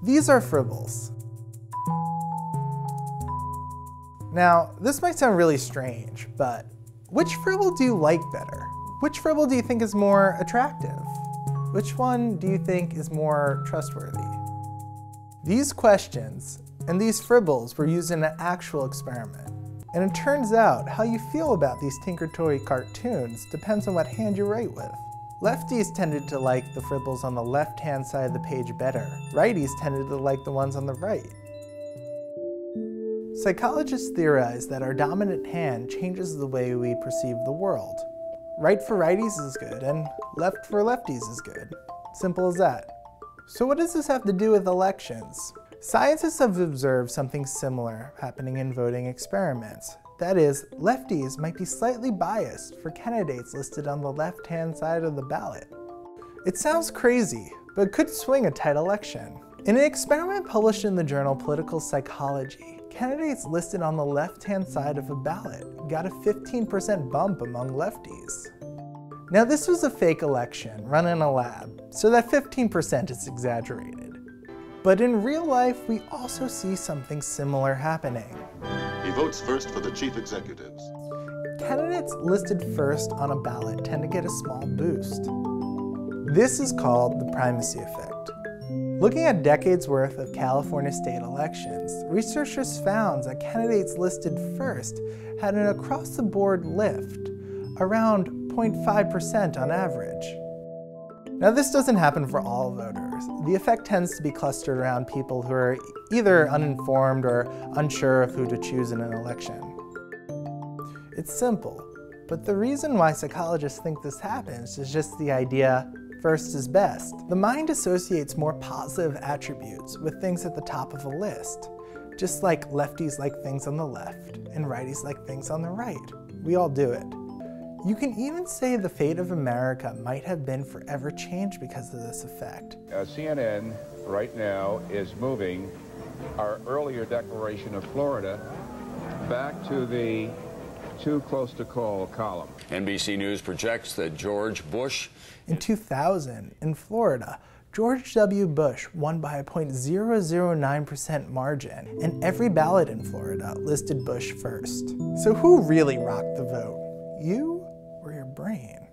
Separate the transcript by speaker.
Speaker 1: These are fribbles. Now, this might sound really strange, but which fribble do you like better? Which fribble do you think is more attractive? Which one do you think is more trustworthy? These questions and these fribbles were used in an actual experiment. And it turns out how you feel about these Tinker Toy cartoons depends on what hand you write with. Lefties tended to like the fribbles on the left-hand side of the page better. Righties tended to like the ones on the right. Psychologists theorize that our dominant hand changes the way we perceive the world. Right for righties is good, and left for lefties is good. Simple as that. So what does this have to do with elections? Scientists have observed something similar happening in voting experiments. That is, lefties might be slightly biased for candidates listed on the left-hand side of the ballot. It sounds crazy, but could swing a tight election. In an experiment published in the journal Political Psychology, candidates listed on the left-hand side of a ballot got a 15% bump among lefties. Now this was a fake election run in a lab, so that 15% is exaggerated. But in real life, we also see something similar happening.
Speaker 2: He votes first for the chief executives.
Speaker 1: Candidates listed first on a ballot tend to get a small boost. This is called the primacy effect. Looking at decades worth of California state elections, researchers found that candidates listed first had an across-the-board lift, around 0.5% on average. Now this doesn't happen for all voters. The effect tends to be clustered around people who are either uninformed or unsure of who to choose in an election. It's simple, but the reason why psychologists think this happens is just the idea first is best. The mind associates more positive attributes with things at the top of a list, just like lefties like things on the left and righties like things on the right. We all do it. You can even say the fate of America might have been forever changed because of this effect.
Speaker 3: CNN right now is moving our earlier declaration of Florida back to the too close to call column.
Speaker 4: NBC News projects that George Bush...
Speaker 1: In 2000, in Florida, George W. Bush won by a 0.009% margin, and every ballot in Florida listed Bush first. So who really rocked the vote? You or your brain?